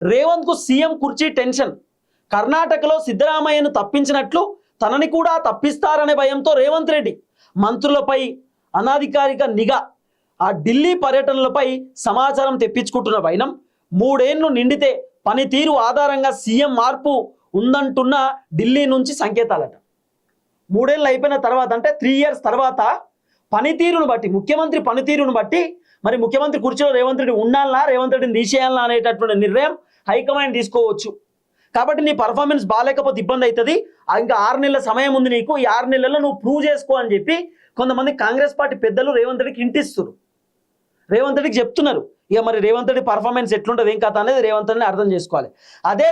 రేవంత్కు CM కుర్చీ tension. కర్ణాటకలో సిద్ధరామయ్యను తప్పించినట్లు తనని కూడా తప్పిస్తారనే భయంతో రేవంత్ రెడ్డి మంత్రులపై అనాధికారిక నిఘా. ఆ ఢిల్లీ పర్యటనలపై సమాచారం తెప్పించుకుంటున్న వైనం. 3 ఏళ్లు నిండితే పనితీరు ఆధారంగా సీఎం మార్పు ఉందంటున్న ఢిల్లీ నుంచి సంకేతాలట. 3 ఏళ్ళు అయిపోయిన తర్వాత అంటే 3 ఇయర్స్ తర్వాత పనితీరును బట్టి, ముఖ్యమంత్రి పనితీరును బట్టి మరి ముఖ్యమంత్రి కుర్చీలో రేవంత్ రెడ్డి ఉండాలనా, రేవంత్ రెడ్డిని తీసేయాలనా అనేటటువంటి నిర్ణయం హైకమాండ్ తీసుకోవచ్చు. కాబట్టి నీ పర్ఫార్మెన్స్ బాగాలేకపోతే ఇబ్బంది అవుతుంది, ఇంకా 6 నెలల సమయం ఉంది నీకు, ఈ 6 నెలల్లో నువ్వు ప్రూవ్ చేసుకో అని చెప్పి కొంతమంది కాంగ్రెస్ పార్టీ పెద్దలు రేవంత్ రెడ్డికి ఇంటిస్తున్నారు. రేవంత్ రెడ్డికి చెప్తున్నారు. ఇక మరి రేవంత్ రెడ్డి పర్ఫార్మెన్స్ ఎట్లుంటుంది ఏం కథ అనేది రేవంత్ రెడ్డిని అర్థం చేసుకోవాలి. అదే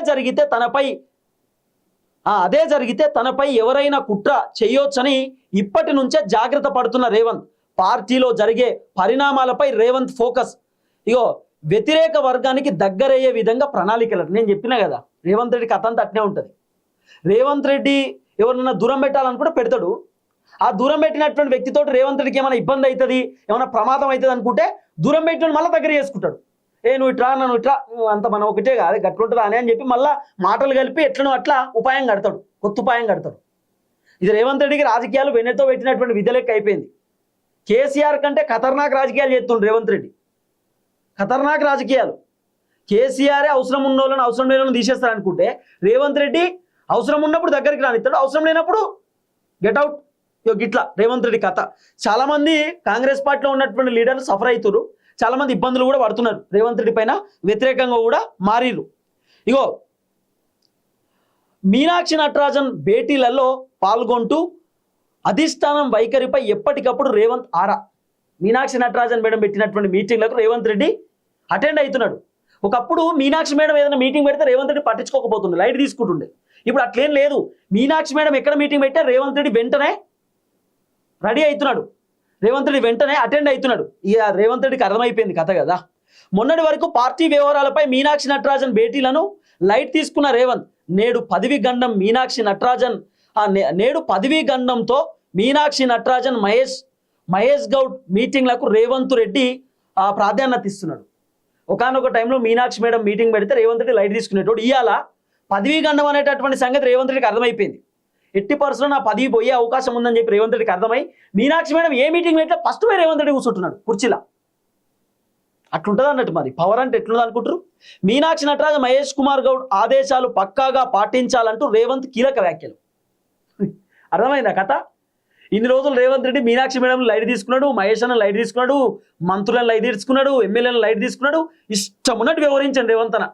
జరిగితే తనపై ఎవరైనా కుట్ర చేయొచ్చని ఇప్పటి నుంచే జాగ్రత్త పడుతున్న రేవంత్. పార్టీలో జరిగే పరిణామాలపై రేవంత్ ఫోకస్. ఇగో వ్యతిరేక వర్గానికి దగ్గరయ్యే విధంగా ప్రణాళికలు. నేను చెప్పినా కదా, రేవంత్ రెడ్డి కథ అంతా అట్నే ఉంటుంది. రేవంత్ రెడ్డి ఎవరినైనా దూరం పెట్టాలనుకుంటే పెడతాడు. ఆ దూరం పెట్టినటువంటి వ్యక్తితో రేవంత్ రెడ్డికి ఏమైనా ఇబ్బంది అవుతుంది, ఏమైనా ప్రమాదం అవుతుంది అనుకుంటే దూరం పెట్టిన మళ్ళీ దగ్గర చేసుకుంటాడు. నువ్వు ఇట్లా, నన్ను ఇట్లా, అంత మనం ఒకటే కాదు గట్లుంటుందా అని చెప్పి మళ్ళీ మాటలు కలిపి ఎట్లనో అట్లా ఉపాయం కడతాడు, కొత్త ఉపాయం కడతాడు. ఇది రేవంత్ రెడ్డికి రాజకీయాలు వెన్నెతో పెట్టినటువంటి విధులెక్క అయిపోయింది. కేసీఆర్ కంటే ఖతర్నాక్ రాజకీయాలు చేస్తుండ్రు రేవంత్ రెడ్డి. ఖతర్నాక్ రాజకీయాలు. కేసీఆరే అవసరం ఉన్న వాళ్ళని అవసరం లేని వాళ్ళని తీసేస్తారు అనుకుంటే రేవంత్ రెడ్డి అవసరం ఉన్నప్పుడు దగ్గరికి రానిస్తాడు, అవసరం లేనప్పుడు గెట్అవుట్. గిట్లా రేవంత్ రెడ్డి కథ. చాలామంది కాంగ్రెస్ పార్టీలో ఉన్నటువంటి లీడర్లు సఫర్ అవుతారు, చాలామంది ఇబ్బందులు కూడా పడుతున్నారు. రేవంత్ రెడ్డి పైన వ్యతిరేకంగా కూడా మారిరు. ఇగో మీనాక్షి నటరాజన్ భేటీలలో పాల్గొంటూ అధిష్టానం వైఖరిపై ఎప్పటికప్పుడు రేవంత్ ఆరా. మీనాక్షి నటరాజన్ మేడం పెట్టినటువంటి మీటింగ్లకు రేవంత్ రెడ్డి అటెండ్ అవుతున్నాడు. ఒకప్పుడు మీనాక్షి మేడం ఏదైనా మీటింగ్ పెడితే రేవంత్ రెడ్డి పట్టించుకోకపోతుండే, లైట్ తీసుకుంటుండే. ఇప్పుడు అట్లేం లేదు. మీనాక్షి మేడం ఎక్కడ మీటింగ్ పెట్టా రేవంత్ రెడ్డి వెంటనే రెడీ అవుతున్నాడు, రేవంత్ రెడ్డి వెంటనే అటెండ్ అవుతున్నాడు. ఇక రేవంత్ రెడ్డికి అర్థమైపోయింది కథ కదా. మొన్నటి వరకు పార్టీ వ్యవహారాలపై మీనాక్షి నటరాజన్ భేటీలను లైట్ తీసుకున్న రేవంత్ నేడు పదవి గండం పదవీ గండంతో మీనాక్షి నటరాజన్ మహేష్ గౌడ్ మీటింగ్లకు రేవంత్ రెడ్డి ప్రాధాన్యత ఇస్తున్నాడు. ఒకనొక టైంలో మీనాక్షి మేడం మీటింగ్ పెడితే రేవంత్ రెడ్డి లైట్ తీసుకునేటోడు. ఇవాళ పదవీ గండం అనేటటువంటి సంగతి రేవంత్ రెడ్డికి అర్థమైపోయింది. 80% నా పదవి పోయే అవకాశం ఉందని చెప్పి రేవంత్ రెడ్డికి అర్థమై మీనాక్షి మేడం ఏ మీటింగ్ పెట్టినా ఫస్ట్ పోయి రేవంత్ రెడ్డి కూర్చుంటున్నాడు కుర్చీలా. అట్లుంటుంది అన్నట్టు. మరి పవర్ అంటే ఎట్లుంది అనుకుంటారు. మీనాక్షి నటరాజన్ మహేష్ కుమార్ గౌడ్ ఆదేశాలు పక్కాగా పాటించాలంటూ రేవంత్ కీలక వ్యాఖ్యలు. అర్థమైందా కథ. ఇన్ని రోజులు రేవంత్ రెడ్డి మీనాక్షి మేడం లైట్ తీసుకున్నాడు, మహేష్ అన్న లైట్ తీసుకున్నాడు, మంత్రులను లైట్ తీసుకున్నాడు, ఎమ్మెల్యేలను లైట్ తీసుకున్నాడు, ఇష్టం ఉన్నట్టు వ్యవహరించండి రేవంత్ అన్న.